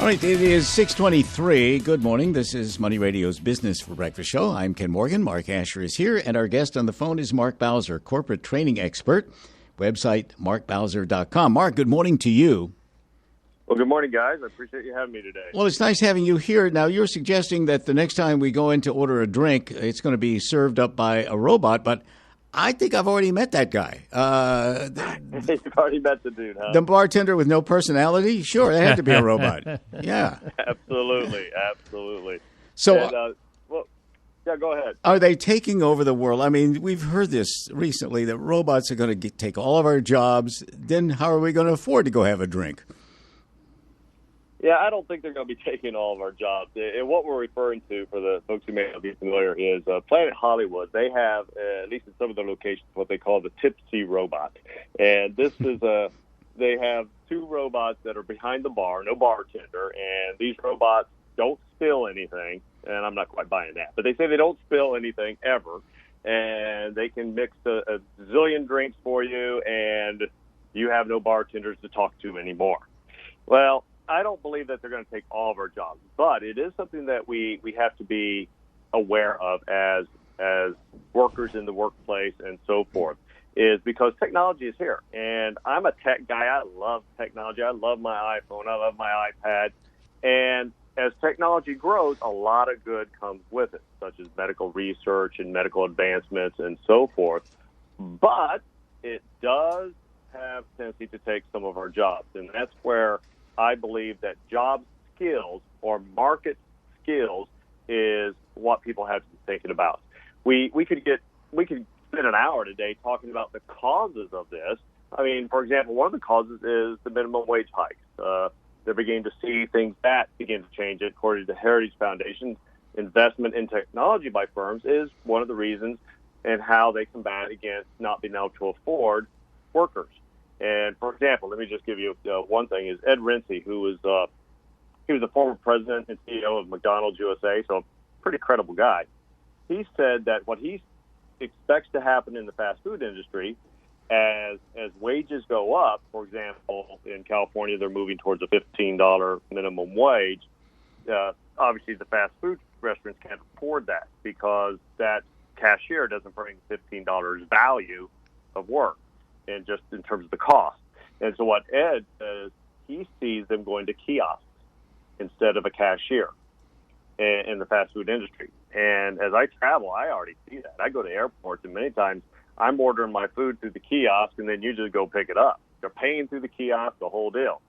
right, it is 6:23. Good morning. This is Money Radio's Business for Breakfast show. I'm Ken Morgan. Mark Asher is here, and our guest on the phone is Mark Bowser, corporate training expert. Website, markbowser.com. Mark, good morning to you. Well, good morning, guys. I appreciate you having me today. Well, it's nice having you here. Now, you're suggesting that the next time we go in to order a drink, it's going to be served up by a robot, but I think I've already met that guy. You've already met the dude, huh? The bartender with no personality? Sure, it had to be a robot. Yeah. Absolutely. So, And, yeah, go ahead. are they taking over the world? I mean, we've heard this recently, that robots are going to take all of our jobs. Then how are we going to afford to go have a drink? Yeah, I don't think they're going to be taking all of our jobs. And what we're referring to, for the folks who may not be familiar, is Planet Hollywood. They have, at least in some of their locations, what they call the Tipsy robot. And this is they have two robots that are behind the bar, no bartender, and these robots don't spill anything. And I'm not quite buying that. But they say they don't spill anything ever. And they can mix a zillion drinks for you, and you have no bartenders to talk to anymore. Well, I don't believe that they're going to take all of our jobs, but it is something that we have to be aware of as workers in the workplace and so forth, is because technology is here. And I'm a tech guy. I love technology. I love my iPhone. I love my iPad. And as technology grows, a lot of good comes with it, such as medical research and medical advancements and so forth. But it does have a tendency to take some of our jobs, and that's where I believe that job skills or market skills is what people have to be thinking about. We could spend an hour today talking about the causes of this. I mean, for example, one of the causes is the minimum wage hikes. They're beginning to see things that begin to change. According to the Heritage Foundation, investment in technology by firms is one of the reasons and how they combat against not being able to afford workers. And, for example, let me just give you one thing, is Ed Rinsey, who was he was the former president and CEO of McDonald's USA, so a pretty credible guy. He said that what he expects to happen in the fast food industry as wages go up, for example, in California, they're moving towards a $15 minimum wage. Obviously, the fast food restaurants can't afford that because that cashier doesn't bring $15 value of work, and just in terms of the cost. And so what Ed says, he sees them going to kiosks instead of a cashier in the fast food industry. And as I travel, I already see that. I go to airports, and many times I'm ordering my food through the kiosk, and then you just go pick it up. They're paying through the kiosk, the whole deal.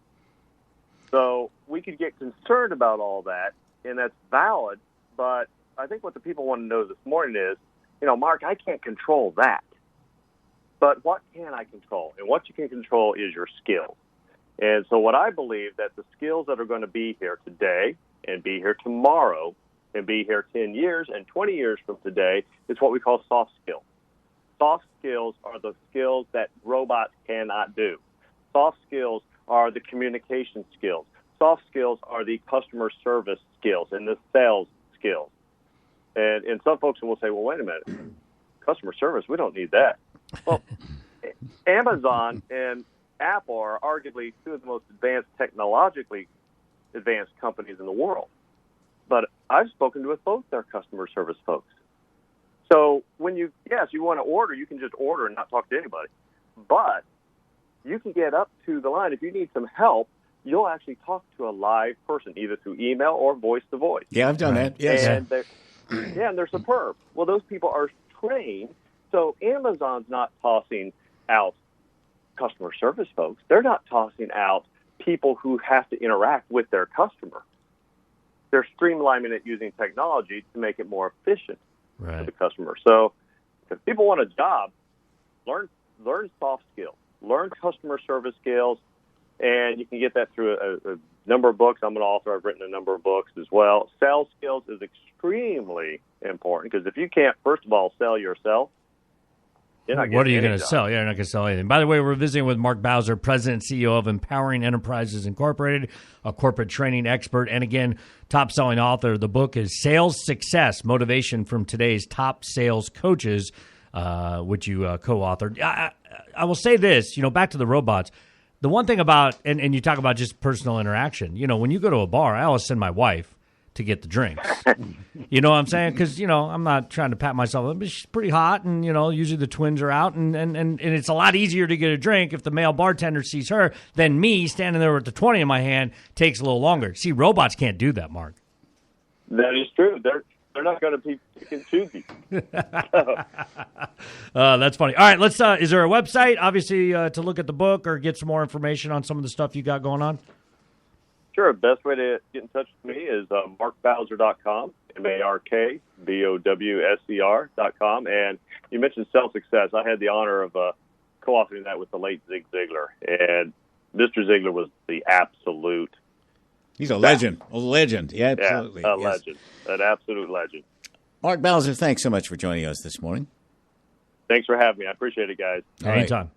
So we could get concerned about all that, and that's valid, but I think what the people want to know this morning is, Mark, I can't control that. But what can I control? And what you can control is your skills. And so what I believe that the skills that are going to be here today and be here tomorrow and be here 10 years and 20 years from today is what we call soft skills. Soft skills are the skills that robots cannot do. Soft skills are the communication skills. Soft skills are the customer service skills and the sales skills. And some folks will say, well, wait a minute. Customer service, we don't need that. Well, Amazon and Apple are arguably two of the most technologically advanced companies in the world. But I've spoken with both their customer service folks. So when you want to order, you can just order and not talk to anybody. But you can get up to the line. If you need some help, you'll actually talk to a live person, either through email or voice-to-voice. Yeah, I've done that. Yes. And they're superb. Well, those people are trained. So Amazon's not tossing out customer service folks. They're not tossing out people who have to interact with their customer. They're streamlining it using technology to make it more efficient for the customer. So if people want a job, learn soft skills, learn customer service skills, and you can get that through a number of books. I'm an author. I've written a number of books as well. Sales skills is extremely important because if you can't, first of all, sell yourself, what are you going to sell? You're not going to sell anything. By the way, we're visiting with Mark Bowser, President and CEO of Empowering Enterprises Incorporated, a corporate training expert, and again, top-selling author. The book is Sales Success, Motivation from Today's Top Sales Coaches, which you co-authored. I will say this, back to the robots. The one thing about, and you talk about just personal interaction, when you go to a bar, I always send my wife to get the drinks. You know what I'm saying? Because, I'm not trying to pat myself up, but she's pretty hot, and, usually the twins are out, and it's a lot easier to get a drink if the male bartender sees her than me standing there with the 20 in my hand. Takes a little longer. See, robots can't do that, Mark. That is true. They're not going to be picking choosy. That's funny. All right, let's. Is there a website, obviously, to look at the book or get some more information on some of the stuff you got going on? Sure. Best way to get in touch with me is markbowser.com, MARKBOWSER.com. And you mentioned self-success. I had the honor of co-authoring that with the late Zig Ziglar. And Mr. Ziglar was the absolute. He's a legend. A legend. Yeah, absolutely. Yeah, legend. An absolute legend. Mark Bowser, thanks so much for joining us this morning. Thanks for having me. I appreciate it, guys. Anytime.